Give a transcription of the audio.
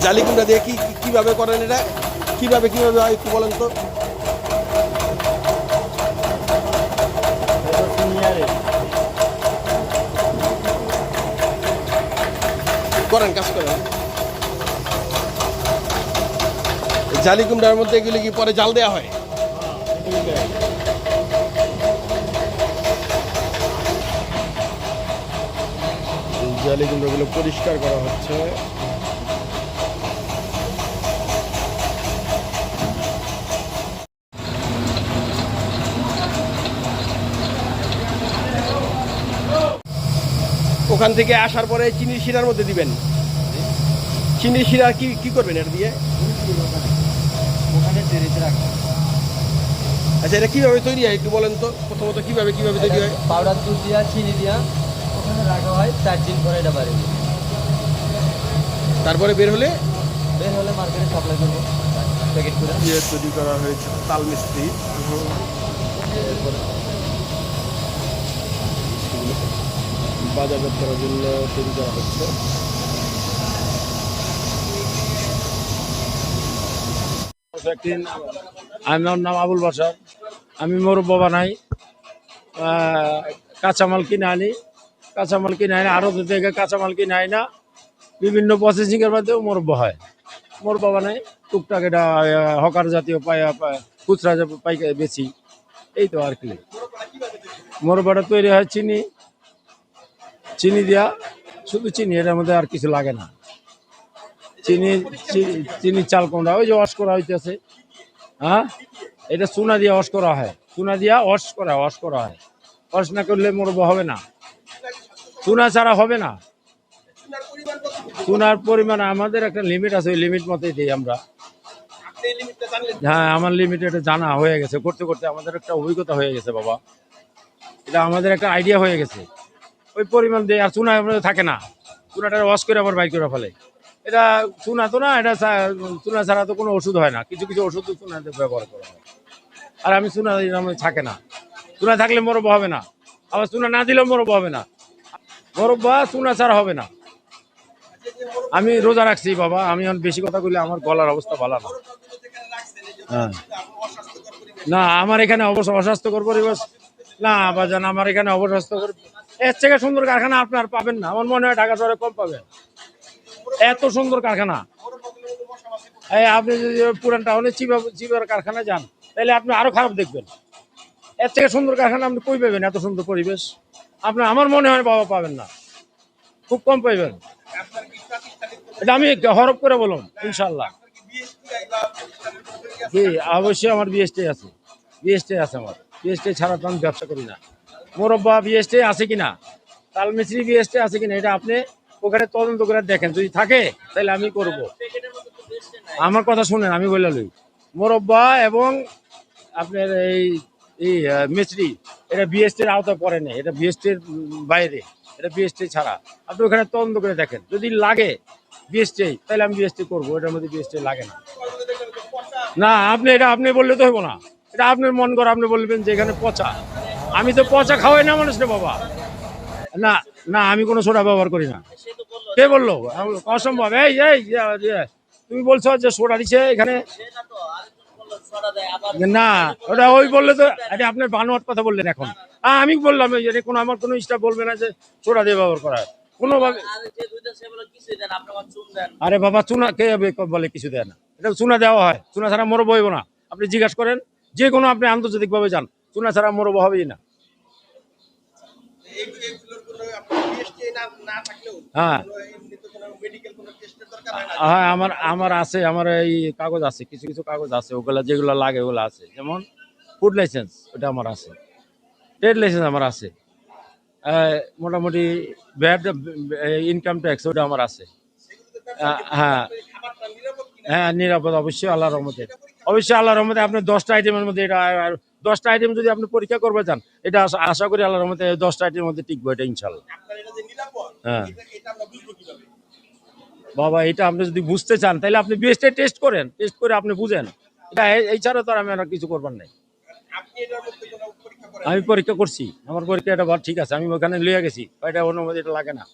জালি কুমড়া দিয়ে কিভাবে করেন এটা, কিভাবে হয় একটু বলেন তো। করেন, কাজ করেন। জালি কুমড়ার মধ্যে এগুলি কি পরে জাল দেওয়া হয়? জালি কুমড়াগুলো পরিষ্কার করা হচ্ছে। ওখান থেকে আসার পরে চিনির শিরার মধ্যে দিবেন। চিনির শিরা কি করবেন এটা দিয়ে? আচ্ছা, এটা কিভাবে তৈরি হয় একটু বলেন তো। প্রথমত কিভাবে তৈরি হয়? পাউডার দুধ দিয়া চিনি দিয়া ওখানে রাখা হয় 4 দিন পরে এটা বাড়ি। তারপরে বের হলে মার্কেটে সাপ্লাই করবো প্যাকেট করে। দিয়ে তৈরি করা হয়েছে তাল মিস্ত্রি। বাজারজাত করার জন্য তৈরি করা হচ্ছে। আমার নাম আবুল বাসার। আমি মোরব্বা বানাই, কাঁচামাল কিনে আনি। আরো থেকে কাঁচামাল কিনে আনি না, বিভিন্ন প্রসেসিং এর মাধ্যমে মোরব্বা হয়। মোরব্বা বানাই টুকটাক, এটা হকার জাতীয় খুচরা পাইকারি বেশি, এই তো আর কি। মোরব্বাটা তৈরি হয় চিনি দিয়া, শুধু চিনি, এটার মধ্যে আর কিছু লাগে না। চিনি চাল কোনটা ওই যে ওয়াশ করা হইতেছে। হ্যাঁ, এটা চুনা দিয়ে ওয়াশ করা হয়, ওয়াশ করা হয়। ওয়াশ না করলে মোরব্বা হবে না, চুনা ছাড়া হবে না। চুনার পরিমাণ আমাদের একটা লিমিট আছে, ওই লিমিট মতোই দিই আমরা। হ্যাঁ, আমার লিমিট এটা জানা হয়ে গেছে, করতে করতে আমাদের একটা অভিজ্ঞতা হয়ে গেছে বাবা। এটা আমাদের একটা আইডিয়া হয়ে গেছে, ওই পরিমাণ দিয়ে। আর চুনা থাকে না, চুনাটা ওয়াশ করে আবার বাইর করে ফেলে। এটা চুনা তো না, এটা চুনা ছাড়া তো কোনো ওষুধ হয় না। কিছু ওষুধ চুনা ব্যবহার করা হয়। আর আমি চুনা থাকে না, চুনা থাকলে মোরব্বা হবে না, আবার চুনা না দিলেও মোরব্বা হবে না। মোরব্বা চুনা ছাড়া হবে না। আমি রোজা রাখছি বাবা, আমি এখন বেশি কথা বললে আমার গলার অবস্থা ভালো না। হ্যাঁ, না আমার এখানে অবশ্য অস্বাস্থ্যকর পরিবেশ না বাজান, আমার এখানে অবস্বাস্থ্যকর। এর থেকে সুন্দর কারখানা আপনার পাবেন না, আমার মনে হয় ঢাকা শহরে কম পাবেন। এত সুন্দর কারখানা। আপনি যদি পুরান টাউনে চিবার কারখানা যান, তাহলে আপনি আরো খারাপ দেখবেন। এর থেকে সুন্দর কারখানা আপনি কই পাবেন? এত সুন্দর পরিবেশ আপনার আমার মনে হয় বাবা পাবেন না, খুব কম পাইবেন। এটা আমি হরফ করে বলুন ইনশাল্লাহ। জি, অবশ্যই আমার বিএসটি আছে, আমার বিএসটি ছাড়া তো আমি ব্যবসা করি না। মোরব্বা বিএসটি আছে কিনা, তাল মিস্ত্রি বিএসটি আছে কিনা, এটা আপনি ওখানে তদন্ত করে দেখেন। যদি থাকে তাহলে আমি করব। আমার কথা শুনেন, আমি বলে লই। মোরব্বা এবং আপনার এই মিস্ত্রি, এটা বিএসটির আওতায় পড়ে নেই, এটা বিএসটির বাইরে, এটা বিএসটি ছাড়া। আপনি ওখানে তদন্ত করে দেখেন, যদি লাগে বিএসটি তাহলে আমি বিএসটি করবো, এটার মধ্যে বিএসটি লাগে না। না, আপনি বললে তো হবো না, এটা আপনার মন করে আপনি বলবেন যে এখানে পচা। আমি তো পচা খাওয়াই না মানুষ রে বাবা। না না, আমি কোনো সোডা ব্যবহার করি না। কে বললো? অসম্ভব। তুমি বলছো যে সোডা দিচ্ছে এখানে। না, ওটা ওই বললে তো আপনার বানোয়াট কথা বললেন এখন। আমি বললাম আমার কোনো স্টাফ বলবে না যে সোডা দিয়ে ব্যবহার করা কোনোভাবে। আরে বাবা, চুনা কে বলে কিছু দেয় না? এটা চুনা দেওয়া হয়, চুনা ছাড়া মোরব্বা হইব না। আপনি জিজ্ঞাসা করেন যে কোনো, আপনি আন্তর্জাতিক ভাবে যান, চুনা ছাড়া মোরব্বা হবেই না। হ্যাঁ হ্যাঁ, আমার আছে, আমার এই কাগজ আছে, কিছু কাগজ আছে, ওগুলা যেগুলো লাগে ওগুলো আছে। যেমন ফুড লাইসেন্স, ওটা আমার আছে। ট্রেড লাইসেন্স আমার আছে। মোটামুটি ভ্যাট, ইনকাম ট্যাক্স, ওটা আমার আছে। হ্যাঁ হ্যাঁ, নিরাপদ অবশ্যই, আল্লাহর রহমতে। অবশ্যই আল্লাহর রহমতে। আপনি 10টা আইটেমের মধ্যে এটা, 10টা আইটেম যদি আপনি পরীক্ষা করবে চান, এটা আশা করি আল্লাহর রহমতে 10টা আইটেমের মধ্যে টিকবো এটা ইনশাল্লাহ। হ্যাঁ বাবা, এটা আপনি যদি বুঝতে চান তাহলে আপনি বিএসটি টেস্ট করেন, টেস্ট করে আপনি বুঝেন। এটা এই ছাড়া তো আমি আর কিছু করবার নাই। আমি পরীক্ষা করছি, আমার পরীক্ষা এটা ঠিক আছে, আমি ওখানে লিয়ে গেছি, এটা অনুমতি, এটা লাগে না।